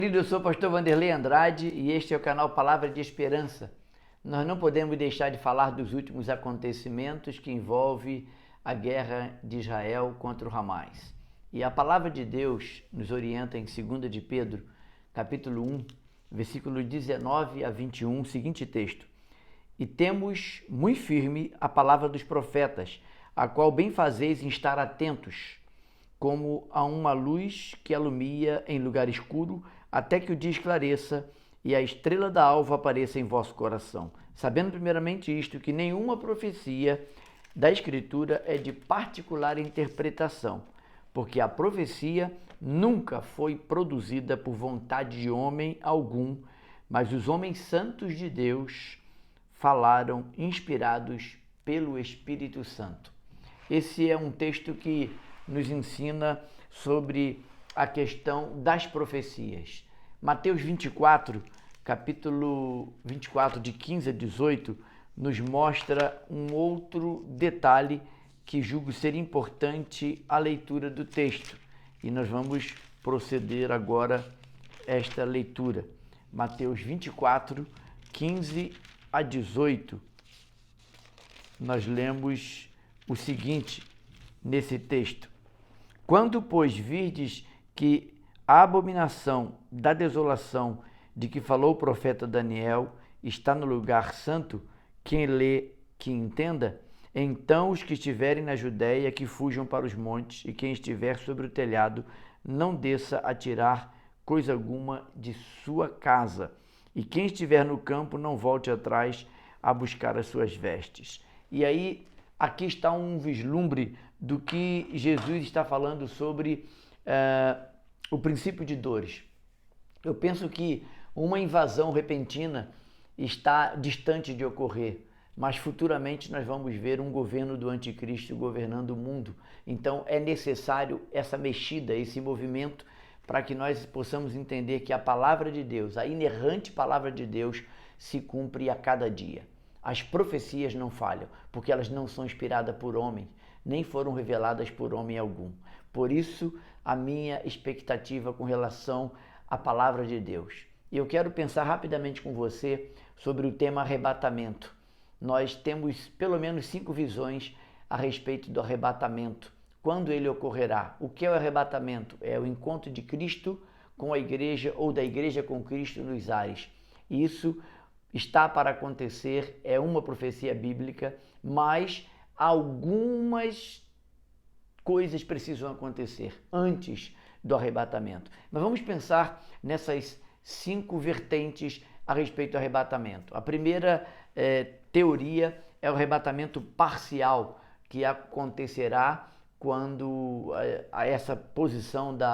Querido, eu sou o pastor Vanderlei Andrade e este é o canal Palavra de Esperança. Nós não podemos deixar de falar dos últimos acontecimentos que envolvem a guerra de Israel contra o Hamas. E a palavra de Deus nos orienta em 2 de Pedro, capítulo 1, versículos 19 a 21, o seguinte texto: E temos muito firme a palavra dos profetas, a qual bem fazeis em estar atentos, como a uma luz que alumia em lugar escuro, até que o dia esclareça e a estrela da alva apareça em vosso coração. Sabendo primeiramente isto, que nenhuma profecia da Escritura é de particular interpretação, porque a profecia nunca foi produzida por vontade de homem algum, mas os homens santos de Deus falaram inspirados pelo Espírito Santo. Esse é um texto que nos ensina sobre a questão das profecias. Mateus 24, capítulo 24, de 15 a 18, nos mostra um outro detalhe que julgo ser importante a leitura do texto. E nós vamos proceder agora esta leitura. Mateus 24, 15 a 18. Nós lemos o seguinte nesse texto: Quando, pois, virdes que a abominação da desolação de que falou o profeta Daniel está no lugar santo, quem lê, que entenda, então os que estiverem na Judéia que fujam para os montes, e quem estiver sobre o telhado não desça a tirar coisa alguma de sua casa, e quem estiver no campo não volte atrás a buscar as suas vestes. E aí, aqui está um vislumbre do que Jesus está falando sobre o princípio de dores. Eu penso que uma invasão repentina está distante de ocorrer, mas futuramente nós vamos ver um governo do anticristo governando o mundo. Então é necessário essa mexida, esse movimento, para que nós possamos entender que a palavra de Deus, a inerrante palavra de Deus, se cumpre a cada dia. As profecias não falham, porque elas não são inspiradas por homem, nem foram reveladas por homem algum. Por isso, a minha expectativa com relação à palavra de Deus. E eu quero pensar rapidamente com você sobre o tema arrebatamento. Nós temos pelo menos 5 visões a respeito do arrebatamento. Quando ele ocorrerá? O que é o arrebatamento? É o encontro de Cristo com a igreja ou da igreja com Cristo nos ares. Isso está para acontecer, é uma profecia bíblica, mas algumas coisas precisam acontecer antes do arrebatamento. Mas vamos pensar nessas 5 vertentes a respeito do arrebatamento. A primeira teoria é o arrebatamento parcial, que acontecerá quando essa posição do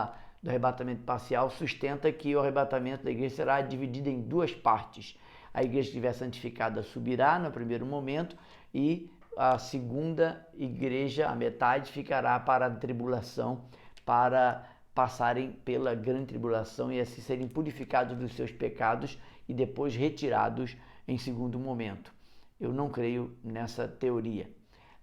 arrebatamento parcial sustenta que o arrebatamento da igreja será dividido em 2 partes. A igreja que estiver santificada subirá no primeiro momento e a segunda igreja, a metade, ficará para a tribulação, para passarem pela grande tribulação e assim serem purificados dos seus pecados e depois retirados em segundo momento. Eu não creio nessa teoria.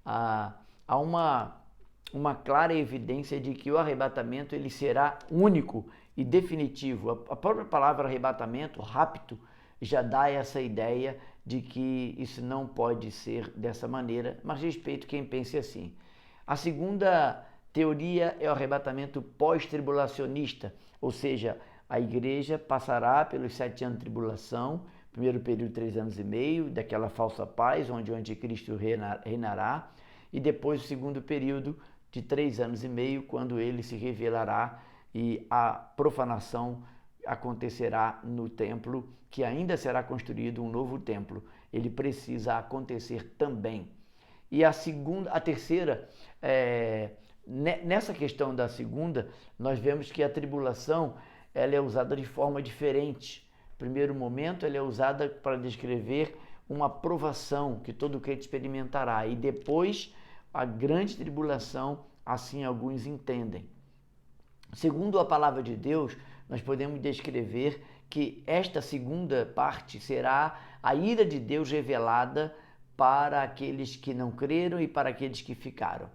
Há uma clara evidência de que o arrebatamento ele será único e definitivo. A própria palavra arrebatamento, rapto, já dá essa ideia de que isso não pode ser dessa maneira, mas respeito quem pense assim. A segunda teoria é o arrebatamento pós-tribulacionista, ou seja, a igreja passará pelos 7 anos de tribulação, primeiro período 3 anos e meio, daquela falsa paz, onde o anticristo reinará, e depois o segundo período de 3 anos e meio, quando ele se revelará e a profanação acontecerá no templo, que ainda será construído um novo templo. Ele precisa acontecer também. E a terceira, nessa questão da segunda, nós vemos que a tribulação ela é usada de forma diferente. No primeiro momento, ela é usada para descrever uma provação que todo crente experimentará. E depois, a grande tribulação, assim alguns entendem. Segundo a palavra de Deus, nós podemos descrever que esta segunda parte será a ira de Deus revelada para aqueles que não creram e para aqueles que ficaram.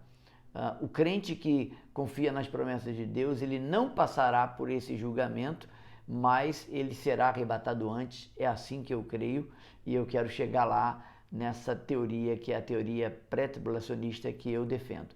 O crente que confia nas promessas de Deus, ele não passará por esse julgamento, mas ele será arrebatado antes, é assim que eu creio, e eu quero chegar lá nessa teoria que é a teoria pré-tribulacionista que eu defendo.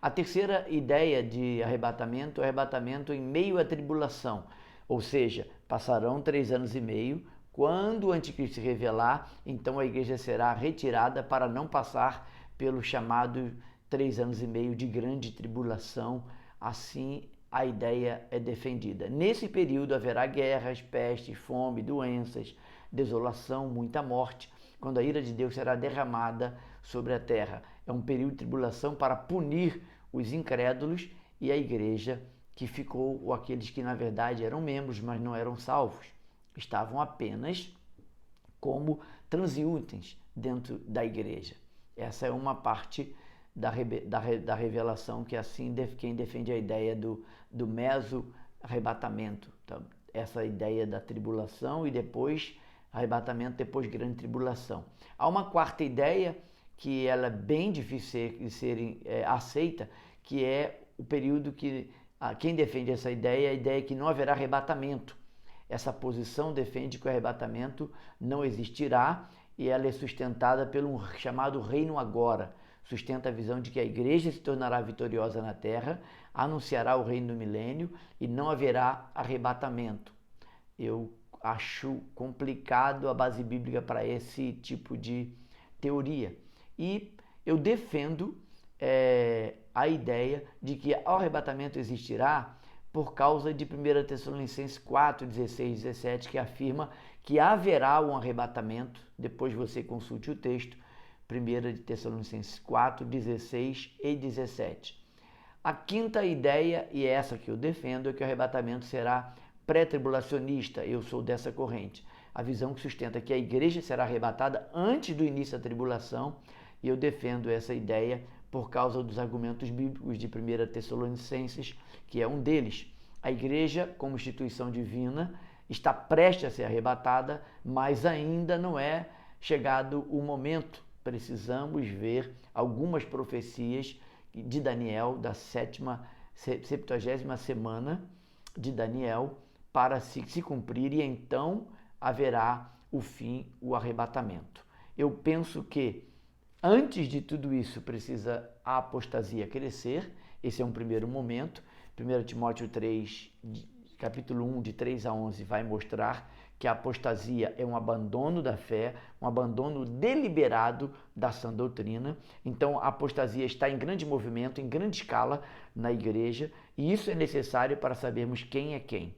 A terceira ideia de arrebatamento é o arrebatamento em meio à tribulação, ou seja, passarão 3 anos e meio, quando o anticristo se revelar, então a igreja será retirada para não passar pelo chamado 3 anos e meio de grande tribulação, assim a ideia é defendida. Nesse período haverá guerras, peste, fome, doenças, desolação, muita morte, quando a ira de Deus será derramada sobre a terra. É um período de tribulação para punir os incrédulos e a igreja que ficou, ou aqueles que na verdade eram membros, mas não eram salvos. Estavam apenas como transeuntes dentro da igreja. Essa é uma parte da revelação que assim quem defende a ideia do meso-arrebatamento. Então, essa ideia da tribulação e depois arrebatamento depois grande tribulação. Há uma quarta ideia que ela é bem difícil de ser aceita, que é o período que quem defende essa ideia, a ideia é que não haverá arrebatamento. Essa posição defende que o arrebatamento não existirá e ela é sustentada pelo chamado reino agora. Sustenta a visão de que a igreja se tornará vitoriosa na terra, anunciará o reino do milênio e não haverá arrebatamento. Eu acho complicado a base bíblica para esse tipo de teoria. E eu defendo a ideia de que o arrebatamento existirá por causa de 1 Tessalonicenses 4, 16 e 17, que afirma que haverá um arrebatamento. Depois você consulte o texto, 1 Tessalonicenses 4, 16 e 17. A quinta ideia, e é essa que eu defendo, é que o arrebatamento será pré-tribulacionista. Eu sou dessa corrente. A visão que sustenta que a igreja será arrebatada antes do início da tribulação, e eu defendo essa ideia por causa dos argumentos bíblicos de 1 Tessalonicenses, que é um deles. A igreja, como instituição divina, está prestes a ser arrebatada, mas ainda não é chegado o momento. Precisamos ver algumas profecias de Daniel, da 70ª semana de Daniel, para se cumprir, e então haverá o fim, o arrebatamento. Eu penso que antes de tudo isso precisa a apostasia crescer, esse é um primeiro momento. 1 Timóteo 3, capítulo 1, de 3 a 11, vai mostrar que a apostasia é um abandono da fé, um abandono deliberado da sã doutrina. Então a apostasia está em grande movimento, em grande escala na igreja, e isso é necessário para sabermos quem é quem.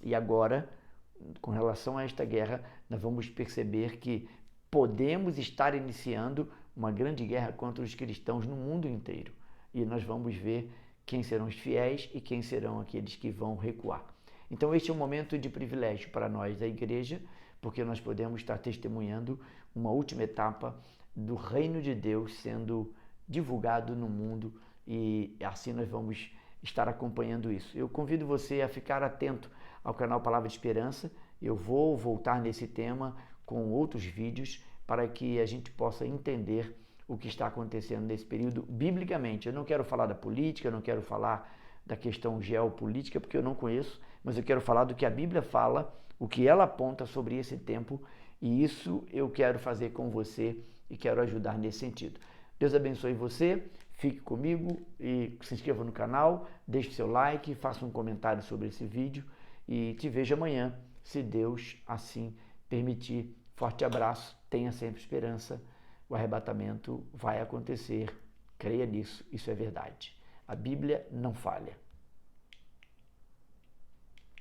E agora, com relação a esta guerra, nós vamos perceber que podemos estar iniciando uma grande guerra contra os cristãos no mundo inteiro. E nós vamos ver quem serão os fiéis e quem serão aqueles que vão recuar. Então este é um momento de privilégio para nós da igreja, porque nós podemos estar testemunhando uma última etapa do reino de Deus sendo divulgado no mundo, e assim nós vamos estar acompanhando isso. Eu convido você a ficar atento ao canal Palavra de Esperança. Eu vou voltar nesse tema com outros vídeos para que a gente possa entender o que está acontecendo nesse período biblicamente. Eu não quero falar da política, eu não quero falar da questão geopolítica, porque eu não conheço, mas eu quero falar do que a Bíblia fala, o que ela aponta sobre esse tempo, e isso eu quero fazer com você e quero ajudar nesse sentido. Deus abençoe você, fique comigo e se inscreva no canal, deixe seu like, faça um comentário sobre esse vídeo e te vejo amanhã, se Deus assim permitir. Forte abraço, tenha sempre esperança, o arrebatamento vai acontecer, creia nisso, isso é verdade. A Bíblia não falha.